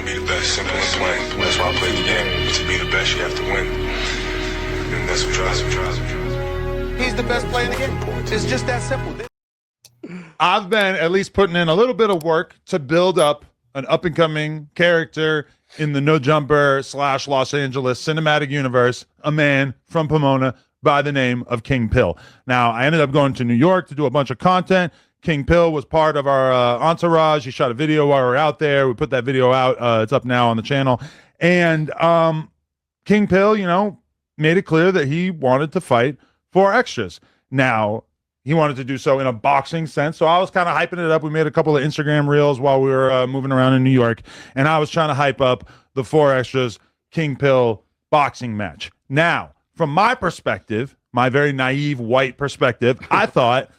to be the best. Simple and plain. That's why I play the game. To be the best, you have to win. And that's what drives me. He's the best player in the game. It's just that simple. I've been at least putting in a little bit of work to build up an up-and-coming character in the No Jumper / Los Angeles cinematic universe, a man from Pomona by the name of King Pill. Now, I ended up going to New York to do a bunch of content. King Pill was part of our entourage. He shot a video while we were out there. We put that video out. It's up now on the channel. And King Pill, you know, made it clear that he wanted to fight for extras. Now, he wanted to do so in a boxing sense. So I was kind of hyping it up. We made a couple of Instagram reels while we were moving around in New York. And I was trying to hype up the 4 Extras King Pill boxing match. Now, from my perspective, my very naive white perspective, I thought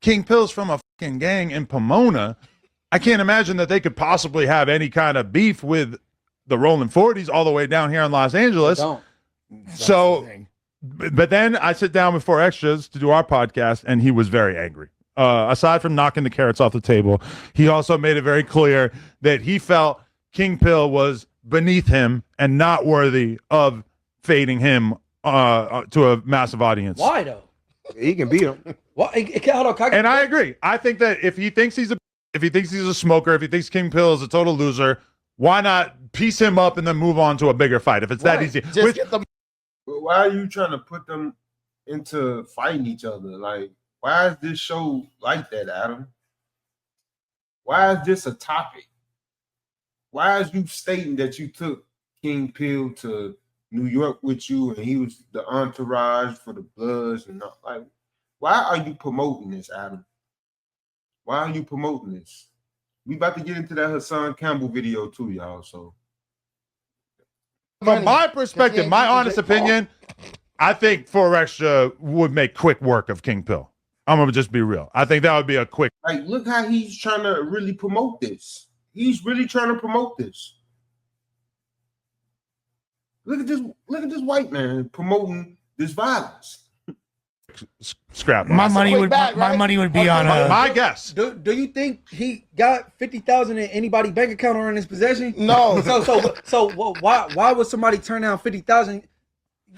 King Pill's from a fucking gang in Pomona. I can't imagine that they could possibly have any kind of beef with the Rolling 40s all the way down here in Los Angeles. So, but then I sit down with 4 Extras to do our podcast, and he was very angry. Aside from knocking the carrots off the table, he also made it very clear that he felt King Pill was beneath him and not worthy of fading him to a massive audience. Why though? He can beat him. And I agree. I think that if he thinks he's a smoker, if he thinks King Pill is a total loser, why not piece him up and then move on to a bigger fight if it's that easy? Why are you trying to put them into fighting each other? Like, why is this show like that, Adam? Why is this a topic? Why is you stating that you took King Pill to New York with you and he was the entourage for the Bloods and all, like, why are you promoting this, Adam? Why are you promoting this? We about to get into that Hassan Campbell video too, y'all. So from my perspective, my honest opinion, I think 4 Extra would make quick work of King Pill. I'm gonna just be real. I think that would be a quick. Like, look how he's trying to really promote this. He's really trying to promote this. Look at this white man promoting this violence. Scrap. My money would be on my guess. Do you think he got 50,000 in anybody's bank account or in his possession? No. So why would somebody turn down 50,000?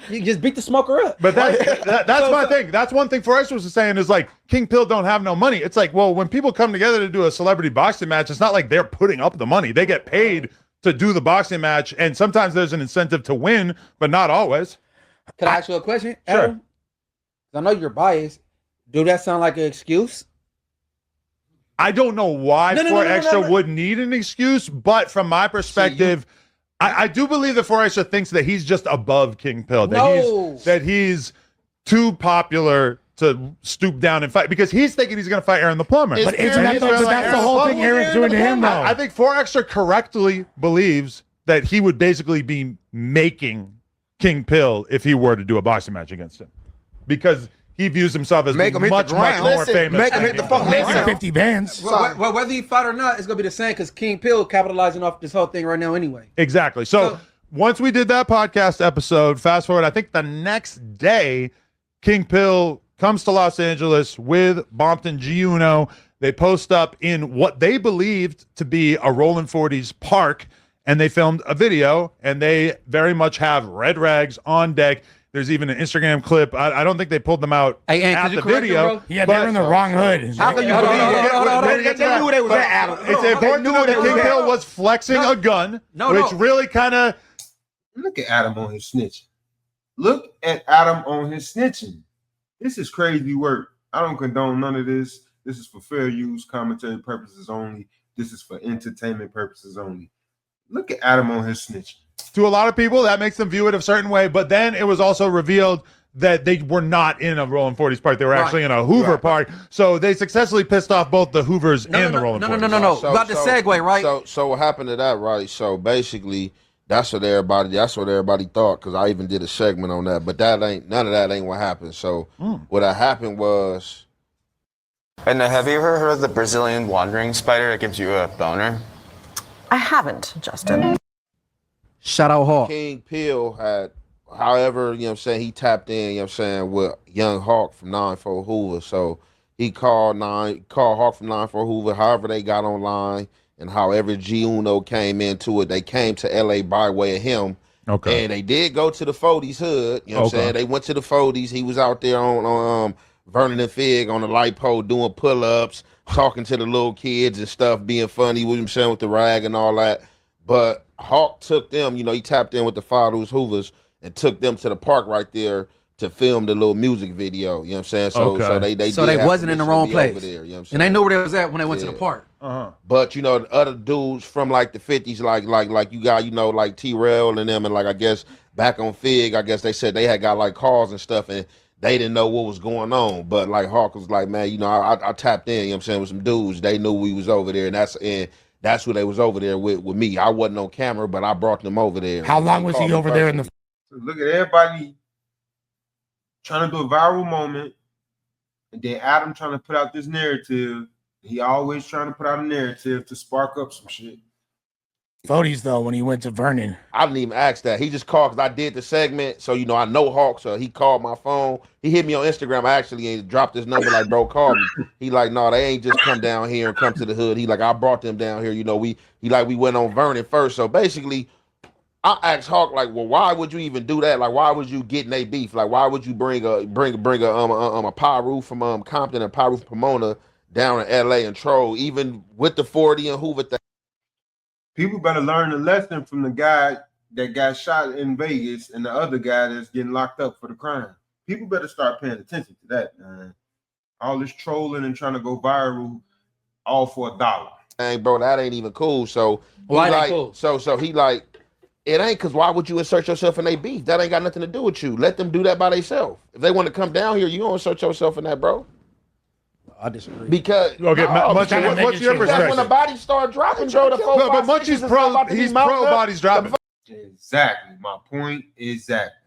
You just beat the smoker up. But that's my thing. That's one thing 4 Extras was saying is like King Pill don't have no money. It's like, well, when people come together to do a celebrity boxing match, it's not like they're putting up the money. They get paid to do the boxing match, and sometimes there's an incentive to win, but not always. Can I ask you a question, Sure. Adam? I know you're biased. Do that sound like an excuse? I don't know why 4 Extra would need an excuse, but from my perspective, I do believe that 4 Extra thinks that he's just above King Pill. That he's too popular to stoop down and fight because he's thinking he's going to fight Aaron the Plumber. But that's the whole thing Aaron's doing to him, though. I think 4 Extra correctly believes that he would basically be making King Pill if he were to do a boxing match against him. Because he views himself as much more famous. Make him hit the fucking ground. 50 bands. Well, whether he fight or not, it's gonna be the same because King Pill capitalizing off this whole thing right now anyway. Exactly. So once we did that podcast episode, fast forward, I think the next day, King Pill comes to Los Angeles with Bompton G Uno. They post up in what they believed to be a Rolling 40s park, and they filmed a video, and they very much have red rags on deck. There's even an Instagram clip. I don't think they pulled them out at the video. Yeah, they're in the wrong hood. How can you believe it? They knew they was at Adam. It's important to know that King Pill was flexing a gun, which really kind of... Look at Adam on his snitching. Look at Adam on his snitching. This is crazy work. I don't condone none of this. This is for fair use, commentary purposes only. This is for entertainment purposes only. Look at Adam on his snitching. To a lot of people, that makes them view it a certain way. But then it was also revealed that they were not in a Rolling 40s park. They were actually in a Hoover park. So they successfully pissed off both the Hoovers and the Rolling 40s. No. About the segue, right? So what happened to that, right? So basically, that's what everybody thought, because I even did a segment on that. But none of that ain't what happened. So what happened was... And have you ever heard of the Brazilian wandering spider that gives you a boner? I haven't, Justin. Shout out Hawk. King Pill had, however, you know what I'm saying, he tapped in, you know what I'm saying, with Young Hawk from 9-4 Hoover. So he called Hawk from 9-4 Hoover, however they got online. and however G Uno came into it, they came to LA by way of him. Okay. And they did go to the Fody's hood. You know what I'm Okay. saying? They went to the Fody's. He was out there on Vernon and Fig on the light pole doing pull-ups, talking to the little kids and stuff, being funny with him, saying with the rag and all that. But Hawk took them, he tapped in with the Fathers Hoovers and took them to the park right there to film the little music video. You know what I'm saying? So Okay. so they did wasn't in the have wrong permission to be place. over there, you know what I'm And they saying? knew where they was at when they went to the Yeah. park. Uh-huh. But the other dudes from like the 50s, like you got, like T-Rail and them, and like I guess back on Fig, I guess they said they had got like calls and stuff, and they didn't know what was going on. But like Hawk was like, man, I tapped in, you know what I'm saying, with some dudes. They knew we was over there, and that's who they was over there with me. I wasn't on camera, but I brought them over there. How long was he over there in the? So look at everybody trying to do a viral moment, and then Adam trying to put out this narrative. He always trying to put out a narrative to spark up some shit. Fody's though when he went to Vernon. I didn't even ask that. He just called because I did the segment. So, I know Hawk. So he called my phone. He hit me on Instagram actually and dropped his number like, bro, call me. He like, no, they ain't just come down here and come to the hood. He like, I brought them down here. We went on Vernon first. So basically, I asked Hawk like, well, why would you even do that? Like, why would you get in a beef? Like, why would you bring a Pyru from Compton and Pyru from Pomona down in LA and troll, even with the 40 and Hoover thing? People better learn the lesson from the guy that got shot in Vegas and the other guy that's getting locked up for the crime. People better start paying attention to that, man. All this trolling and trying to go viral, all for $1. Hey, bro, that ain't even cool. So Why he ain't like, cool? so he like, it ain't because why would you insert yourself in their beef? That ain't got nothing to do with you. Let them do that by themselves. If they want to come down here, you don't insert yourself in that, bro. I disagree. Because Okay, Munchie, what's your that's when the perspective? bodies start dropping, bro. The No, but Munchie's he's pro bodies dropping. Exactly. My point exactly.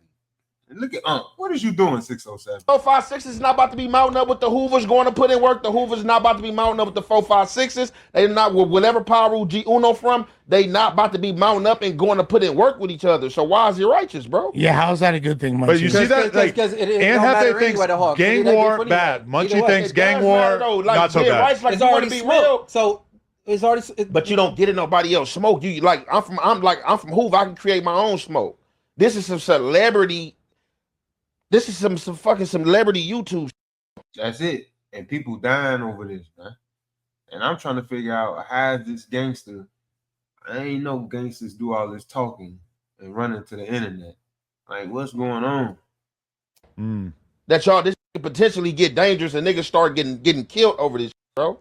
And look at what is you doing, 607? 456 is not about to be mounting up with the Hoovers going to put in work. The Hoovers not about to be mounting up with the 456s. They not with whatever Pyru G Uno from. They not about to be mounting up and going to put in work with each other. So why is he righteous, bro? Yeah, how's that a good thing, Munchie? But you see that, like, because it Ann don't matter Hefe thinks anyway, the Hawk. gang They war get funny. bad. Either Munchie way, thinks It gang does war matter, though. Like, not so being bad. righteous, like It's you want already to be smoked. real. So it's already. But you don't get it nobody else smoke. You like I'm from Hoover. I can create my own smoke. This is some celebrity. This is some fucking celebrity YouTube. That's it. And people dying over this, man. And I'm trying to figure out how is this gangster. I ain't know gangsters do all this talking and running to the internet. Like, what's going on? That y'all this could potentially get dangerous and niggas start getting killed over this, bro.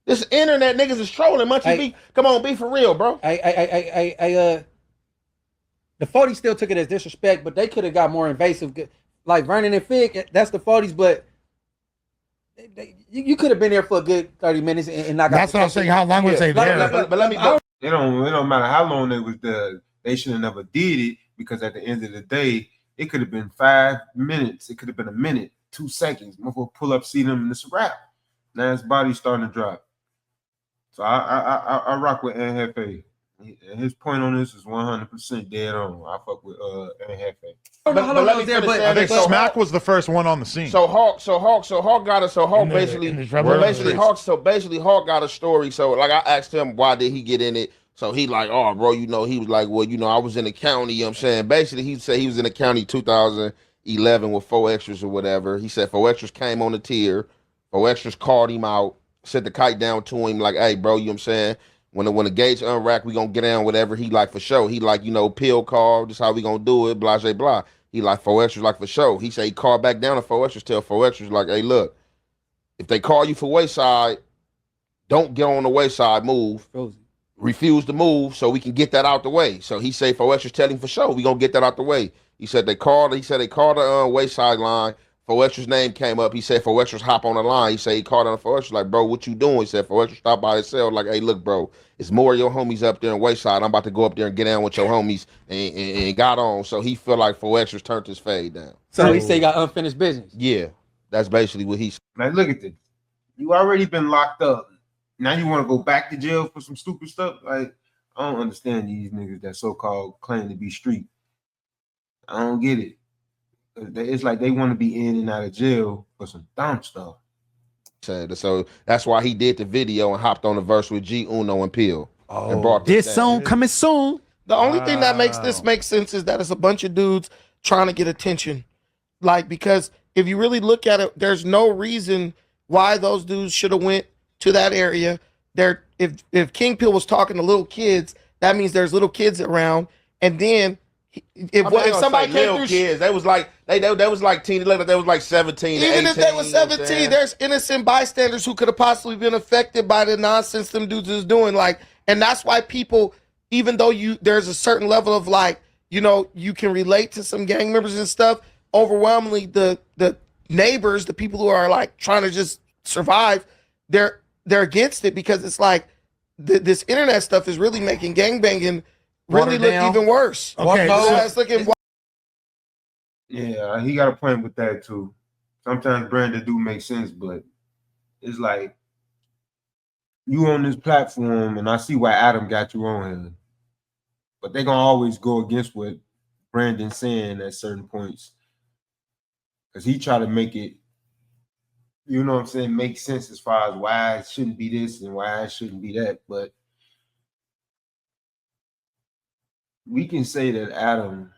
This internet niggas is trolling. Munchie, come on, be for real, bro. The 40s still took it as disrespect, but they could have got more invasive. Like Vernon and Fig, that's the 40s, but you could have been there for a good 30 minutes and not got. That's what I'm saying. How long was they there? But let me. It don't matter how long they was there. They should have never did it because at the end of the day, it could have been 5 minutes. It could have been a minute, 2 seconds. Motherfucker pull up, see them, and it's a wrap. Now his body's starting to drop. So I rock with Ann Hefe. His point on this is 100% dead on. I fuck with Ann Hefe. I think Smack was the first one on the scene. So Hawk got us. So Hawk basically Hawk got a story. So like I asked him why did he get in it. So he like, oh bro, he was like, well, I was in the county. You know what I'm saying? Basically, he said he was in the county 2011 with 4 extras or whatever. He said 4 extras came on the tier. 4 extras called him out, set the kite down to him like, hey bro, you know what I'm saying? When the gates unrack, we gonna get down whatever. He like for sure. He like, pill call, this how we gonna do it, blah, blah, blah. He like 4 extras like for sure. He say he called back down to 4 extras, tell 4 extras like, hey, look, if they call you for wayside, don't get on the wayside, move. Refuse to move so we can get that out the way. So he say 4 extras tell him for sure, we gonna get that out the way. He said they called the wayside line. 4 extras name came up. He said 4 extras hop on the line. He said he called on 4 extras like, bro, what you doing? He said 4 extras stop by himself like, hey, look, bro, it's more of your homies up there in Wayside. I'm about to go up there and get down with your homies and got on. So he felt like 4 extras turned his fade down. So he say he got unfinished business. Yeah, that's basically what he said. Like, look at this. You already been locked up. Now you want to go back to jail for some stupid stuff? Like, I don't understand these niggas that so-called claim to be street. I don't get it. It's like they want to be in and out of jail for some dumb stuff. said. So that's why he did the video and hopped on the verse with G Uno and Peel. Oh, and brought This down. song coming soon. The only thing that makes this make sense is that it's a bunch of dudes trying to get attention. Like, because if you really look at it, there's no reason why those dudes should have went to that area. There, if King Peel was talking to little kids, that means there's little kids around. And then if somebody came through, kids, they was like they was like teen, they was like 17. even 18, if they was 17, there's innocent bystanders who could have possibly been affected by the nonsense them dudes is doing. Like, and that's why people, even though there's a certain level of like, you can relate to some gang members and stuff. Overwhelmingly, the neighbors, the people who are like trying to just survive, they're against it because it's like this internet stuff is really making gangbanging really look even worse. Okay, so it's looking. Yeah, he got a point with that too. Sometimes Brandon do make sense, but it's like you on this platform, and I see why Adam got you on here, but they're gonna always go against what Brandon's saying at certain points because he try to make it, you know what I'm saying, make sense as far as why it shouldn't be this and why it shouldn't be that. But we can say that Adam,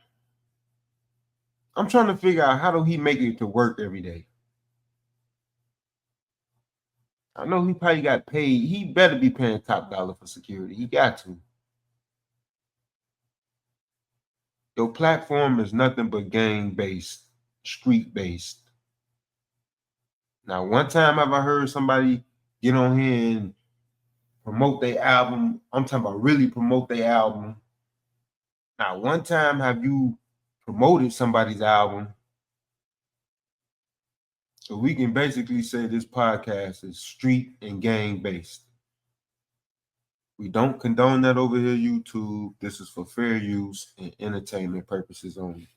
I'm trying to figure out how do he make it to work every day. I know he probably got paid. He better be paying top dollar for security. He got to. Your platform is nothing but gang-based, street-based. Now, one time have I heard somebody get on here and promote their album. I'm talking about really promote their album. Now, one time have you promoted somebody's album? So we can basically say this podcast is street and gang-based. We don't condone that over here, YouTube. This is for fair use and entertainment purposes only.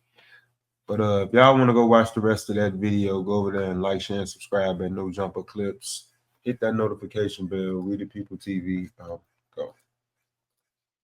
But if y'all want to go watch the rest of that video, go over there and like, share, and subscribe at No Jumper Clips. Hit that notification bell. We the People TV. Go.